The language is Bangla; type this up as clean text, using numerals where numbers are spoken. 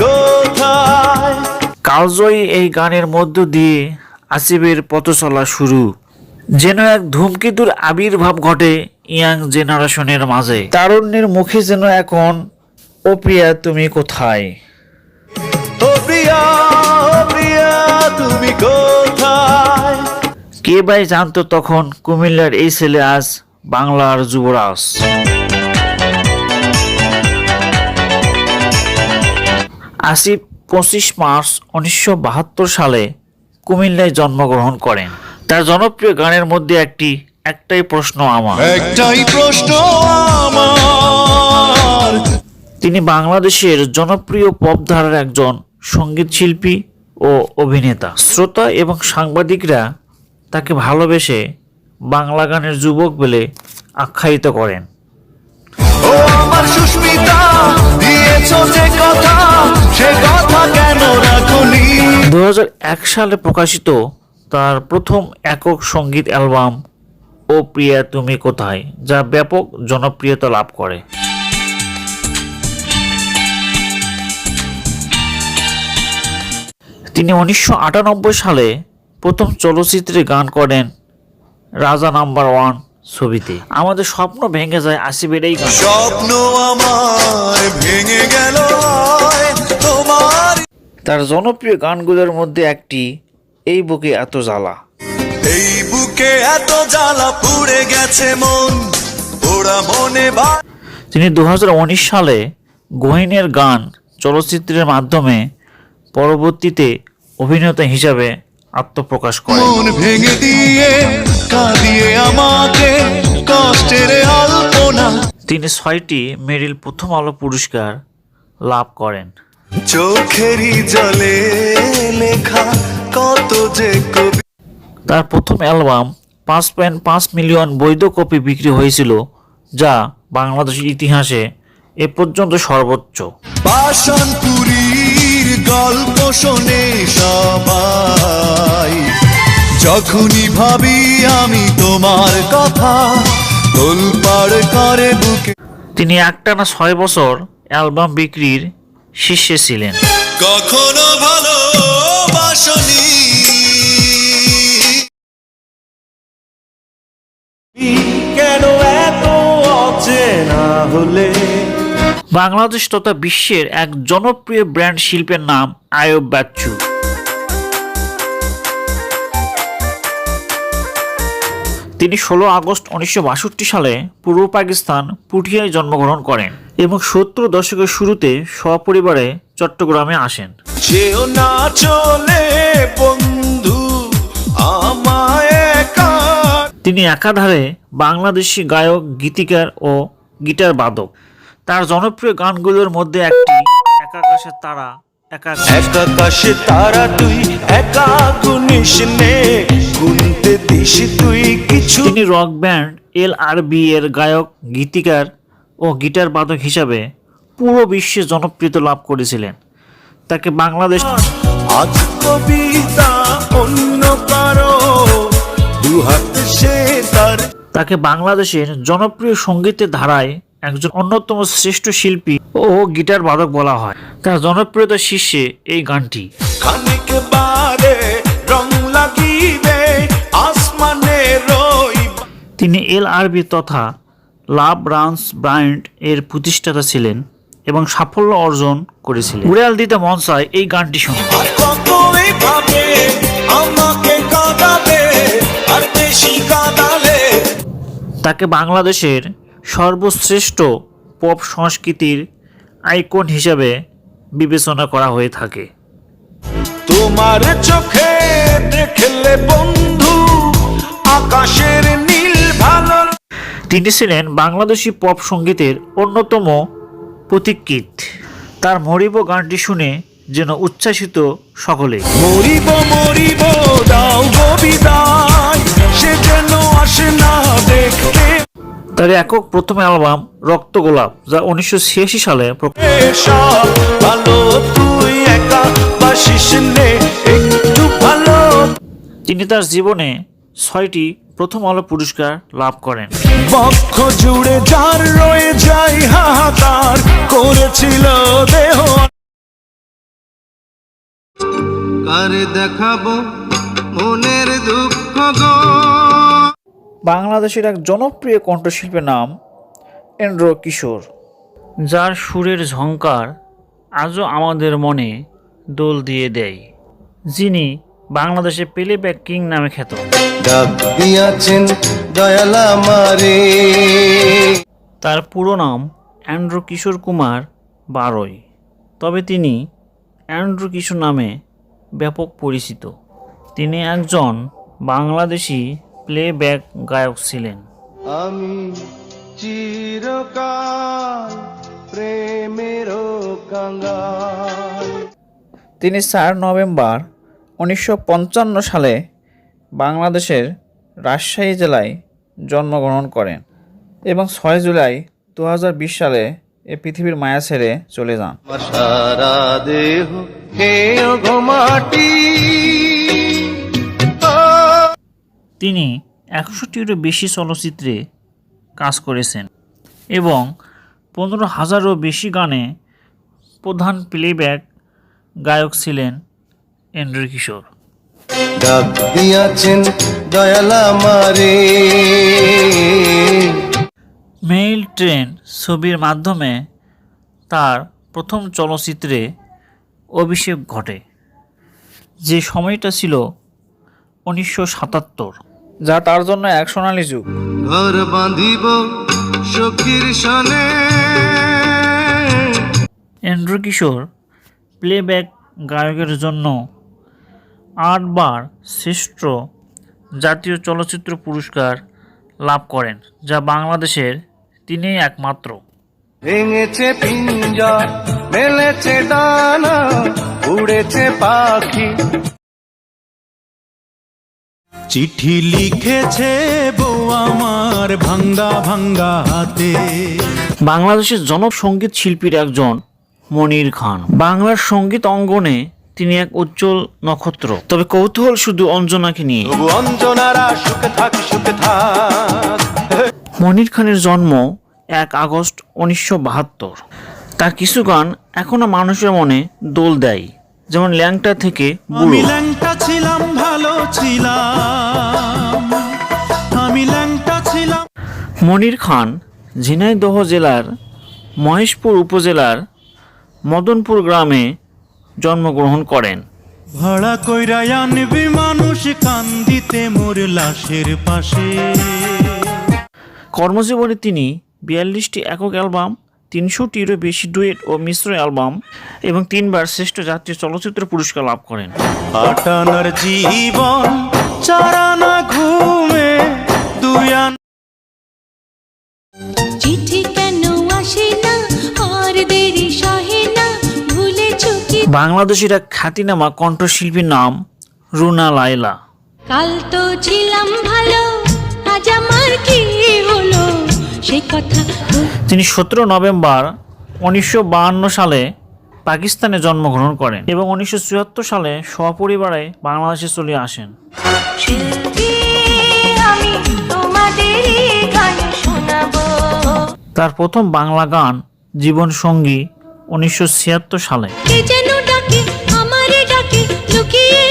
কোথায়। কালজয়ী এই গানের মধ্য দিয়ে আসিফের পথ চলা শুরু, যেন এক ধূমকেতুর আবির্ভাব ঘটে ইয়াং জেনারেশনের মাঝে। তারুণ্যের মুখে যেন এখন ও প্রিয়া তুমি কোথায়। ও প্রিয়া, ও প্রিয়া তুমি কোথায়। কে ভাই জানতো তখন কুমিল্লার এই ছেলে আজ বাংলার যুবরাজ। আসিফ 25 মার্চ 1972 সালে কুমিল্লায় জন্মগ্রহণ করেন। তার জনপ্রিয় গানের মধ্যে একটাই প্রশ্ন আমার। একটাই প্রশ্ন আমার। তিনি বাংলাদেশের জনপ্রিয় পপ ধারার একজন সঙ্গীত শিল্পী ও অভিনেতা। শ্রোতা এবং সাংবাদিকরা তাকে ভালোবেসে বাংলা গানের যুবক বলে আখ্যায়িত করেন। ও আমার সুস্মিতা, দিয়েছো যে কথা, সে কথা কেন রাখনি। 2001 সালে প্রকাশিত তার প্রথম একক সঙ্গীত অ্যালবাম ও প্রিয়া তুমি কোথায়, যা ব্যাপক জনপ্রিয়তা লাভ করে। তিনি 1998 সালে প্রথম চলচ্চিত্রে গান করেন রাজা নাম্বার 1 ছবিতে। আমাদের স্বপ্ন ভেঙে যায় আসিফের এই গান। স্বপ্ন আমার ভেঙে গেল তোমার। তার জনপ্রিয় গানগুলোর মধ্যে একটি এই বুকে এত জ্বালা। এই বুকে এত জ্বালা পুড়ে গেছে মন, ওরা মনে তিনি 2019 সালে গহীনের গান চলচ্চিত্রের মাধ্যমে পরবর্তীতে অভিনেতা হিসাবে আত্মপ্রকাশ করেন। মন ভেঙে দিয়ে কাঁদিয়ে আমাকে কষ্টের আলপনা। তিনি 6টি মেরিল প্রথম আলো পুরস্কার লাভ করেন। চোখেরই জলে লেখা কত যে কবি। তার প্রথম অ্যালবাম 5.5 মিলিয়ন বৈধ কপি বিক্রি হয়েছিল, যা বাংলাদেশের ইতিহাসে এ পর্যন্ত সর্বোচ্চ। পাষাণপুরীর গল্প শোনে সবাই, যখনই ভাবি আমি তোমার কথা, তোলপাড় করে বুকে। তিনি একটানা 6 বছর অ্যালবাম বিক্রির শীর্ষে ছিলেন। কখনো ভালোবাসনি কেন এত অচেনা হলে। বাংলাদেশ তথা বিশ্বের এক জনপ্রিয় ব্র্যান্ড শিল্পের নাম আইয়ুব বাচ্চু। তিনি 16 আগস্ট 1962 সালে পূর্ব পাকিস্তান পুঠিয়ায় জন্মগ্রহণ করেন এবং 70 দশকের শুরুতে সপরিবারে চট্টগ্রামে আসেন। যেও না চলে বন্ধু আমায় একা। তিনি একাধারে বাংলাদেশি গায়ক, গীতিকার ও গিটার বাদক। তার জনপ্রিয় গানগুলোর মধ্যে একটি এক আকাশের তারা, এক আকাশে তারা তুই একা গুনিস নে, গুনতে দিস তুই কিছু। তিনি রক ব্যান্ড LRB এর গায়ক, গীতিকার ও গিটার বাদক হিসাবে পুরো বিশ্বে জনপ্রিয়তা লাভ করেছিলেন। তাকে বাংলাদেশ আজ কবিতা অন্য কারো দুহাত সে তার। তাকে বাংলাদেশের জনপ্রিয় সঙ্গীতের ধারায় একজন অন্যতম শ্রেষ্ঠ শিল্পী ও গিটার বাদক বলা হয়। তার জনপ্রিয়তার শীর্ষে এই গানটি। খানিক বাদে রং লাগিবে আসমানে রই। তিনি LRB তথা লাভ রানস ব্র্যান্ড এর প্রতিষ্ঠাতা ছিলেন এবং সাফল্য অর্জন করেছিলেন। উড়াল দিতে মন চায় এই গানটি শুনুন। আর কতই ভাবে আমাকে কাঁদাবে, আর বেশি কাঁদালে। তাকে বাংলাদেশের সর্বশ্রেষ্ঠ পপ সংস্কৃতির আইকন হিসাবে বিবেচনা করা হয়ে থাকে। তোমার চোখে দেখলে বন্ধু আকাশের নীল ভালো। তিনি ছিলেন বাংলাদেশি পপ সঙ্গীতের অন্যতম পথিকৃৎ। তার মরিব গানটি শুনে যেন উচ্ছ্বাসিত সকলে। মরিব মরিব দাও গো বিদায়, সে যেন আসে না দেখতে। তার একক প্রথম অ্যালবাম রক্ত গোলাপ, যা 1986 সালে সব ভালো তুই একা বাসিস নে একটু ভালো। তিনি তার জীবনে 6টি প্রথম আলো পুরস্কার লাভ করেন। বক্ষ জুড়ে যার রয়ে যায় হাহাকার করেছিল দেহ। আর দেখাবো মনের দুঃখ গো। বাংলাদেশের এক জনপ্রিয় কণ্ঠশিল্পীর নাম এন্ড্র কিশোর, যার সুরের ঝংকার আজও আমাদের মনে দোল দিয়ে দেয়, যিনি বাংলাদেশে প্লেব্যাক কিং নামে খ্যাত। ডাক দিয়াছেন দয়াল আমারে, তার পুরো নাম এন্ড্র কিশোর কুমার বারোই, তবে তিনি এন্ড্র কিশোর নামে ব্যাপক পরিচিত। তিনি একজন বাংলাদেশি প্লেব্যাক গায়ক ছিলেন। আমি চিরকাল প্রেমের কাঙ্গাল। তিনি 4 নভেম্বর 1955 সালে বাংলাদেশের রাজশাহী জেলায় জন্মগ্রহণ করেন এবং 6 জুলাই 2020 সালে এ পৃথিবীর মায়া ছেড়ে চলে যান। আমার সারা দেহ হেয় গো মাটি। তিনি 100টিরও বেশি চলচ্চিত্রে কাজ করেছেন এবং 15,000-এরও বেশি গানে প্রধান প্লেব্যাক গায়ক ছিলেন এন্ড্র কিশোর। ডাক দিয়াছেন দয়াল আমারে, মেইল ট্রেন ছবির মাধ্যমে তার প্রথম চলচ্চিত্রে অভিষেক ঘটে, যে সময়টা ছিল 1977, যা তার জন্য এক সোনালী যুগ। ঘর বাঁধিব সখীর সনে। এন্ড্র কিশোর প্লেব্যাক গায়কের জন্য 8 বার শ্রেষ্ঠ জাতীয় চলচ্চিত্র পুরস্কার লাভ করেন, যা বাংলাদেশের তিনিই একমাত্র। ভেঙেছে পিঞ্জর, মেলেছে ডানা, উড়েছে পাখি। চিঠি লিখেছে বউ আমার ভাঙ্গা ভাঙ্গা হাতে। বাংলাদেশের জনসঙ্গীত শিল্পীর একজন মনির খান। বাংলার সঙ্গীত অঙ্গনে তিনি এক উজ্জ্বল নক্ষত্র। তবে কৌতূহল শুধু অঞ্জনাকে নিয়ে। তবু অঞ্জনারা সুখে থাক সুখে থাক। মনির খানের জন্ম 1 আগস্ট 1972। তার কিছু গান এখনো মানুষের মনে দোল দেয়, যেমন ল্যাংটা থেকে আমি বুড়ো। ল্যাংটা ছিলাম ভালো ছিলাম, আমি ল্যাংটা ছিলাম। মনির খান ঝিনাইদহ জেলার মহেশপুর উপজেলার মদনপুর গ্রামে জন্মগ্রহণ করেন। ভাড়া কইরা আনবি মানুষ কান্দিতে মোর লাশের পাশে। কর্মজীবনে তিনি 42টি একক অ্যালবাম, 300টিরও বেশি ডুয়েট ও মিশ্র অ্যালবাম এবং 3 বার শ্রেষ্ঠ জাতীয় চলচ্চিত্র পুরস্কার লাভ করেন। আটানার জীবন চারানা ঘুমে দুয়ান। চিঠি কেন আসে না আর দেরি সহে না, ভুলেছো কি বাংলাদেশের এক খ্যাতিনামা কণ্ঠশিল্পীর নাম রুনা লায়লা। কাল তো ছিলাম ভালো, আজ আমার কি হলো সে কথা। তিনি 17 নভেম্বর 1952 সালে পাকিস্তানে জন্মগ্রহণ করেন এবং 1974 সালে সপরিবারে বাংলাদেশে চলে আসেন। শিল্পী আমি তোমাদেরই গান শোনাবো। তার প্রথম বাংলা গান জীবন সঙ্গী 1976 সালে। কে যেন ডাকে আমারে ডাকে, লুকিয়ে